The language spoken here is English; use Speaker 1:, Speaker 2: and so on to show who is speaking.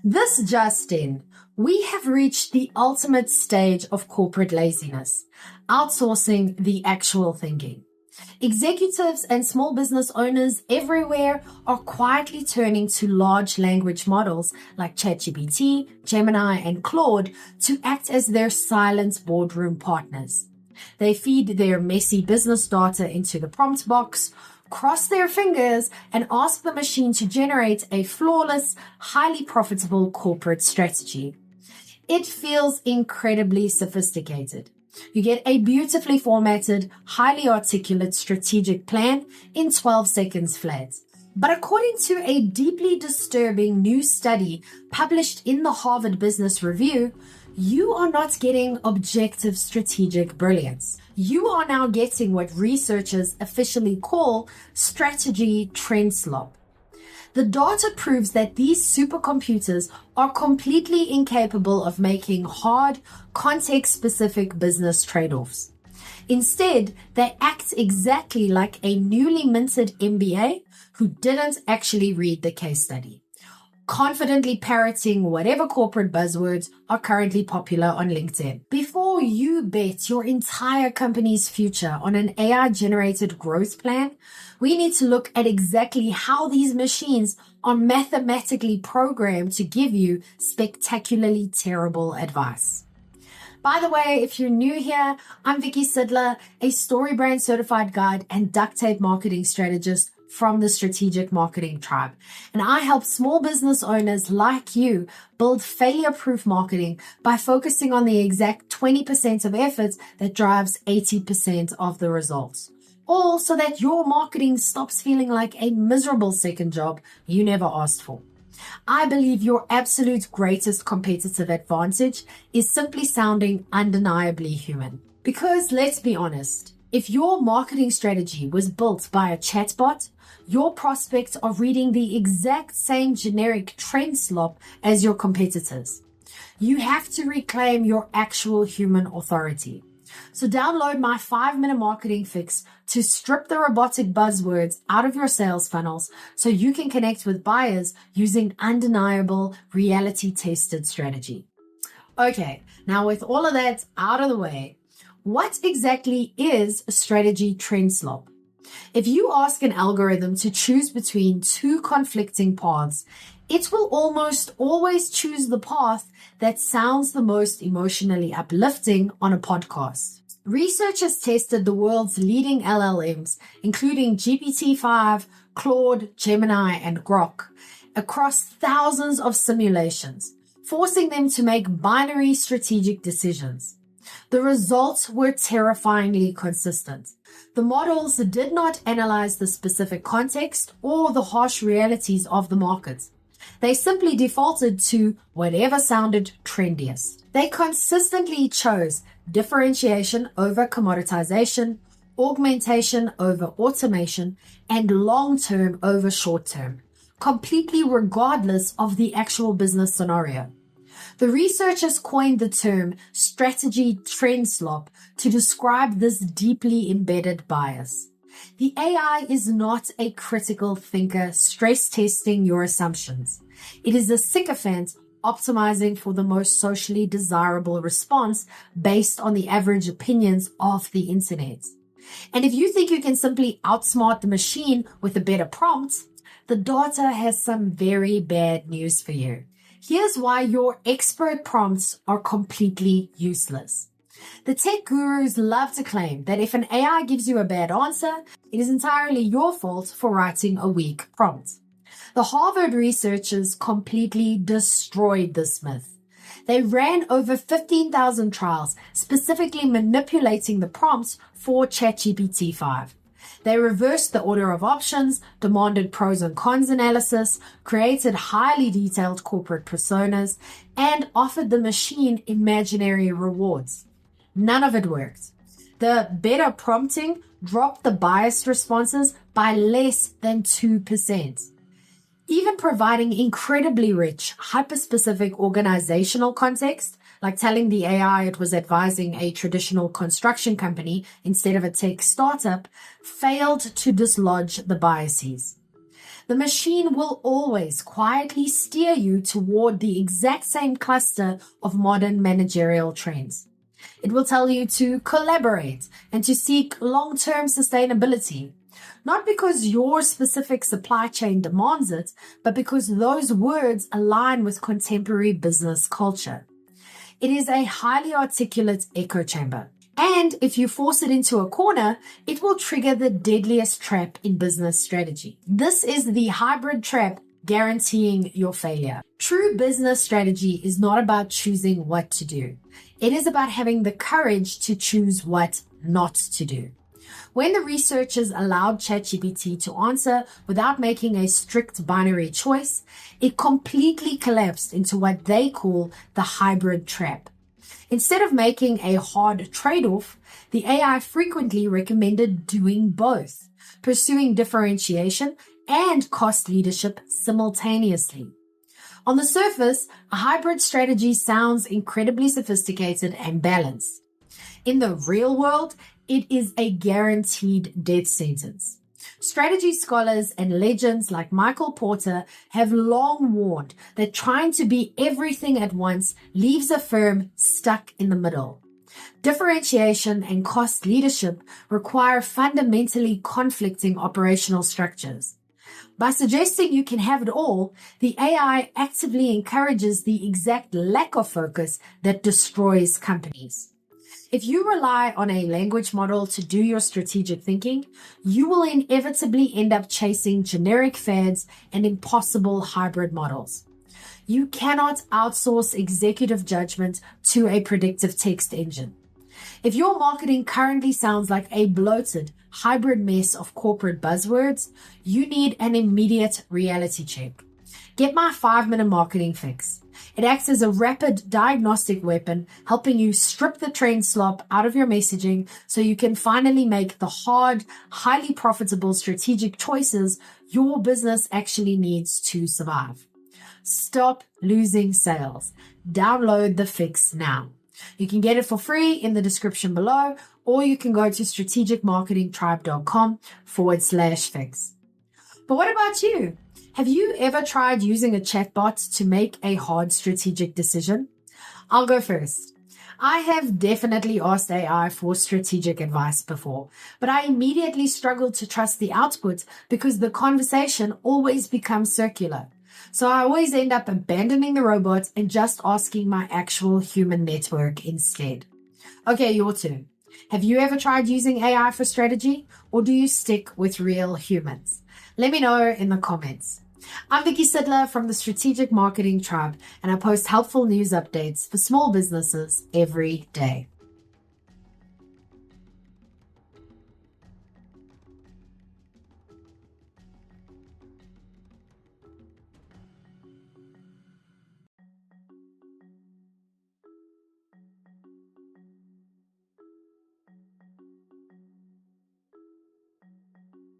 Speaker 1: This just in, we have reached the ultimate stage of corporate laziness, outsourcing the actual thinking. Executives and small business owners everywhere are quietly turning to large language models like ChatGPT, Gemini, and Claude to act as their silent boardroom partners. They feed their messy business data into the prompt box, cross their fingers, and ask the machine to generate a flawless, highly profitable corporate strategy. It feels incredibly sophisticated. You get a beautifully formatted, highly articulate strategic plan in 12 seconds flat. But according to a deeply disturbing new study published in the Harvard Business Review, you are not getting objective strategic brilliance. You are now getting what researchers officially call strategy trendslop. The data proves that these supercomputers are completely incapable of making hard, context-specific business trade-offs. Instead, they act exactly like a newly minted MBA who didn't actually read the case study, confidently parroting whatever corporate buzzwords are currently popular on LinkedIn. Before you bet your entire company's future on an AI-generated growth plan, we need to look at exactly how these machines are mathematically programmed to give you spectacularly terrible advice. By the way, if you're new here, I'm Vicky Sidler, a StoryBrand certified guide and duct tape marketing strategist from the Strategic Marketing Tribe. And I help small business owners like you build failure-proof marketing by focusing on the exact 20% of effort that drives 80% of the results. All so that your marketing stops feeling like a miserable second job you never asked for. I believe your absolute greatest competitive advantage is simply sounding undeniably human. Because let's be honest, if your marketing strategy was built by a chatbot, your prospects are reading the exact same generic trend slop as your competitors. You have to reclaim your actual human authority. So download my 5-minute marketing fix to strip the robotic buzzwords out of your sales funnels so you can connect with buyers using undeniable, reality-tested strategy. Okay, now with all of that out of the way, what exactly is a strategy trendslop? If you ask an algorithm to choose between two conflicting paths, it will almost always choose the path that sounds the most emotionally uplifting on a podcast. Researchers tested the world's leading LLMs, including GPT-5, Claude, Gemini, and Grok, across thousands of simulations, forcing them to make binary strategic decisions. The results were terrifyingly consistent. The models did not analyze the specific context or the harsh realities of the market. They simply defaulted to whatever sounded trendiest. They consistently chose differentiation over commoditization, augmentation over automation, and long-term over short-term, completely regardless of the actual business scenario. The researchers coined the term strategy trendslop to describe this deeply embedded bias. The AI is not a critical thinker stress testing your assumptions. It is a sycophant optimizing for the most socially desirable response based on the average opinions of the internet. And if you think you can simply outsmart the machine with a better prompt, the data has some very bad news for you. Here's why your expert prompts are completely useless. The tech gurus love to claim that if an AI gives you a bad answer, it is entirely your fault for writing a weak prompt. The Harvard researchers completely destroyed this myth. They ran over 15,000 trials, specifically manipulating the prompts for ChatGPT-5. They reversed the order of options, demanded pros and cons analysis, created highly detailed corporate personas, and offered the machine imaginary rewards. None of it worked. The better prompting dropped the biased responses by less than 2%. Even providing incredibly rich, hyper-specific organizational context, like telling the AI it was advising a traditional construction company instead of a tech startup, failed to dislodge the biases. The machine will always quietly steer you toward the exact same cluster of modern managerial trends. It will tell you to collaborate and to seek long-term sustainability, not because your specific supply chain demands it, but because those words align with contemporary business culture. It is a highly articulate echo chamber. And if you force it into a corner, it will trigger the deadliest trap in business strategy. This is the hybrid trap, guaranteeing your failure. True business strategy is not about choosing what to do. It is about having the courage to choose what not to do. When the researchers allowed ChatGPT to answer without making a strict binary choice, it completely collapsed into what they call the hybrid trap. Instead of making a hard trade-off, the AI frequently recommended doing both, pursuing differentiation and cost leadership simultaneously. On the surface, a hybrid strategy sounds incredibly sophisticated and balanced. In the real world, it is a guaranteed death sentence. Strategy scholars and legends like Michael Porter have long warned that trying to be everything at once leaves a firm stuck in the middle. Differentiation and cost leadership require fundamentally conflicting operational structures. By suggesting you can have it all, the AI actively encourages the exact lack of focus that destroys companies. If you rely on a language model to do your strategic thinking, you will inevitably end up chasing generic fads and impossible hybrid models. You cannot outsource executive judgment to a predictive text engine. If your marketing currently sounds like a bloated, hybrid mess of corporate buzzwords, you need an immediate reality check. Get my 5-minute marketing fix. It acts as a rapid diagnostic weapon, helping you strip the trendslop out of your messaging so you can finally make the hard, highly profitable strategic choices your business actually needs to survive. Stop losing sales. Download the fix now. You can get it for free in the description below, or you can go to strategicmarketingtribe.com/fix. But what about you? Have you ever tried using a chatbot to make a hard strategic decision? I'll go first. I have definitely asked AI for strategic advice before, but I immediately struggled to trust the output because the conversation always becomes circular. So I always end up abandoning the robot and just asking my actual human network instead. Okay, your turn. Have you ever tried using AI for strategy, or do you stick with real humans? Let me know in the comments. I'm Vicky Sidler from the Strategic Marketing Tribe, and I post helpful news updates for small businesses every day.